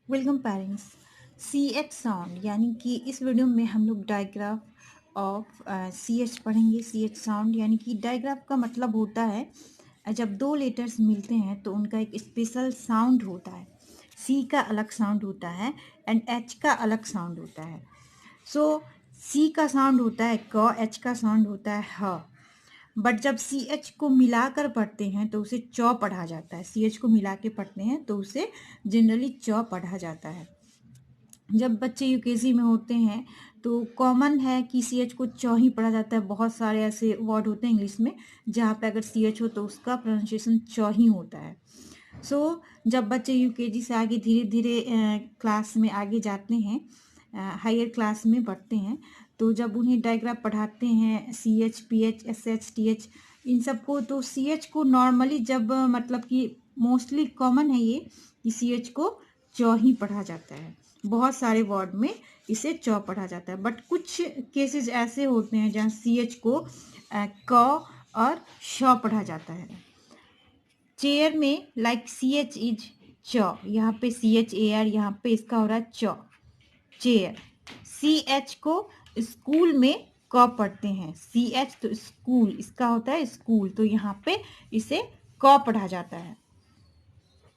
Welcome parents. C H sound यानी कि इस वीडियो में हम लोग डायग्राफ ऑफ सी एच पढ़ेंगे। सी एच साउंड यानी कि डायग्राफ का मतलब होता है जब दो लेटर्स मिलते हैं तो उनका एक स्पेशल साउंड होता है। सी का अलग साउंड होता है एंड एच का अलग साउंड होता है। सो सी का साउंड होता है क, एच का साउंड होता है ह। बट जब सी एच को मिलाकर पढ़ते हैं तो उसे चौ पढ़ा जाता है। सी एच को मिला के पढ़ते हैं तो उसे जनरली चौ पढ़ा जाता है। जब बच्चे यूकेजी में होते हैं तो कॉमन है कि सी एच को चौ ही पढ़ा जाता है। बहुत सारे ऐसे वर्ड होते हैं इंग्लिश में जहाँ पे अगर सी एच हो तो उसका प्रोनाउंसिएशन चौ ही होता है। जब बच्चे यूकेजी से आगे धीरे धीरे क्लास में आगे जाते हैं, हायर क्लास में बढ़ते हैं, तो जब उन्हें डायग्राफ पढ़ाते हैं C H, P H, S H, T H इन सबको, तो सी एच को नॉर्मली जब मतलब कि मोस्टली कॉमन है ये कि सी एच को चौ ही पढ़ा जाता है। बहुत सारे वर्ड में इसे चौ पढ़ा जाता है। बट कुछ केसेस ऐसे होते हैं जहाँ सी एच को क और श पढ़ा जाता है। चेयर में लाइक सी एच इज च, यहाँ पे सी एच ए आर, यहाँ पे इसका हो रहा है च, चेयर। सी एच को स्कूल में क पढ़ते हैं। सी एच तो स्कूल, इसका होता है स्कूल, तो यहाँ पे इसे क पढ़ा जाता है।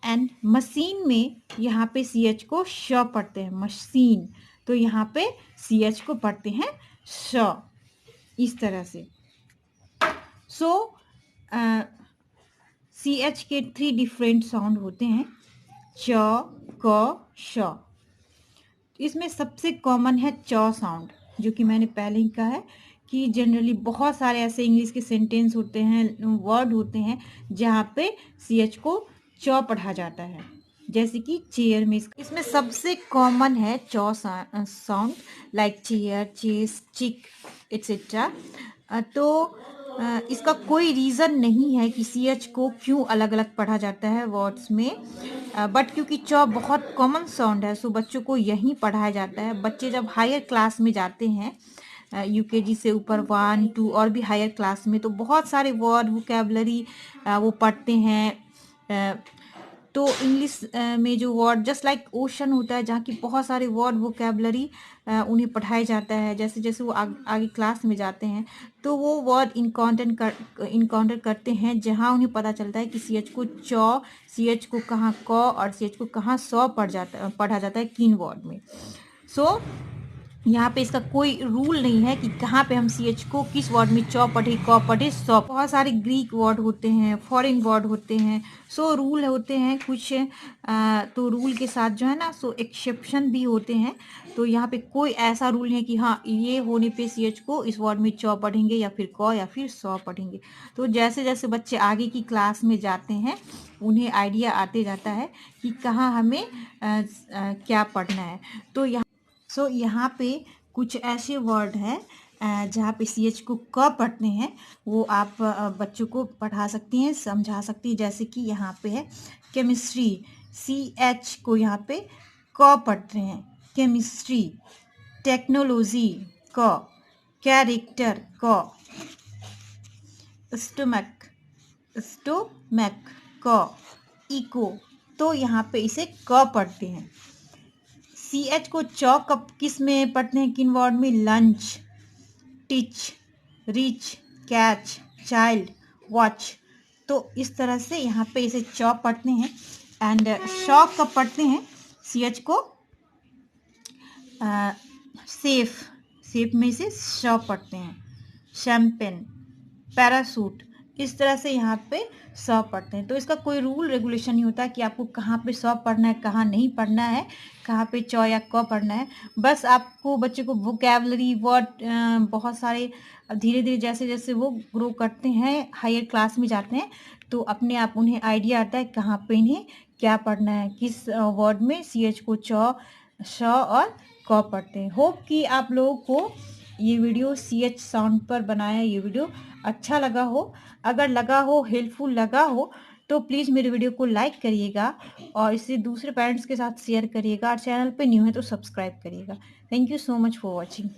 एंड मशीन में यहाँ पे सी एच को श पढ़ते हैं, मशीन, तो यहाँ पे सी एच को पढ़ते हैं श, इस तरह से। सी एच के 3 डिफरेंट साउंड होते हैं, च, क, श। इसमें सबसे कॉमन है च साउंड, जो कि मैंने पहले ही कहा है कि जनरली बहुत सारे ऐसे इंग्लिश के सेंटेंस होते हैं, वर्ड होते हैं जहाँ पे सी एच को च पढ़ा जाता है, जैसे कि चेयर में। इसमें सबसे कॉमन है च साउंड, लाइक चेयर, चेस, चिक एट्सेट्रा। इसका कोई रीज़न नहीं है कि सी एच को क्यों अलग अलग पढ़ा जाता है वर्ड्स में, बट क्योंकि च बहुत कॉमन साउंड है, सो बच्चों को यहीं पढ़ाया जाता है। बच्चे जब हायर क्लास में जाते हैं, यूकेजी से ऊपर 1, 2 और भी हायर क्लास में, तो बहुत सारे वर्ड वोकेबलरी वो पढ़ते हैं। तो इंग्लिश में जो वर्ड जस्ट लाइक ओशन होता है, जहाँ की बहुत सारे वर्ड वोकेबलरी उन्हें पढ़ाया जाता है। जैसे जैसे वो आगे क्लास में जाते हैं तो वो वर्ड इनकाउंटर करते हैं, जहाँ उन्हें पता चलता है कि सी एच को च, सी एच को कहाँ क और सी एच को कहाँ स पढ़ा जाता है किन वर्ड में। यहाँ पे इसका कोई रूल नहीं है कि कहाँ पे हम सी एच को किस वर्ड में च पढ़े, क पढ़े, स। बहुत सारे ग्रीक वर्ड होते हैं, फॉरेन वर्ड होते हैं, रूल होते हैं कुछ। तो रूल के साथ जो है ना, एक्सेप्शन भी होते हैं। तो यहाँ पे कोई ऐसा रूल नहीं है कि हाँ ये होने पे सी एच को इस वर्ड में च पढ़ेंगे या फिर क या फिर स पढ़ेंगे। तो जैसे जैसे बच्चे आगे की क्लास में जाते हैं उन्हें आइडिया आते जाता है कि कहाँ हमें क्या पढ़ना है। तो यहाँ पे कुछ ऐसे वर्ड हैं जहाँ पे सी एच को क पढ़ते हैं, वो आप बच्चों को पढ़ा सकती हैं, समझा सकती हैं। जैसे कि यहाँ पे है केमिस्ट्री, सी एच को यहाँ पे क पढ़ते हैं, केमिस्ट्री। टेक्नोलॉजी क, कैरेक्टर क, स्टोमक, स्टोमक क, इको, तो यहाँ पे इसे क पढ़ते हैं। सी एच को चौक किस में पढ़ते हैं, किन वर्ड में, lunch, teach, rich, catch, child, watch. तो इस तरह से यहाँ पे इसे चौक पढ़ते हैं। एंड शॉक कब पढ़ते हैं, सी एच को सेफ, सेफ में इसे शॉप पढ़ते हैं। शैम्पेन, पैरासूट, इस तरह से यहाँ पे सौ पढ़ते हैं। तो इसका कोई रूल रेगुलेशन नहीं होता कि आपको कहाँ पे सौ पढ़ना है, कहाँ नहीं पढ़ना है, कहाँ पे चौ या क पढ़ना है। बस आपको बच्चे को वोकेबलरी वर्ड बहुत सारे धीरे धीरे जैसे जैसे वो ग्रो करते हैं, हायर क्लास में जाते हैं, तो अपने आप उन्हें आइडिया आता है कहाँ पे इन्हें क्या पढ़ना है, किस वर्ड में सी एच को चौ, श और क पढ़ते हैं। होप कि आप लोगों को ये वीडियो सी एच साउंड पर बनाया ये वीडियो अच्छा लगा हो। अगर लगा हो, हेल्पफुल लगा हो, तो प्लीज़ मेरे वीडियो को लाइक करिएगा और इसे दूसरे पेरेंट्स के साथ शेयर करिएगा, और चैनल पे न्यू है तो सब्सक्राइब करिएगा। Thank you so much for watching.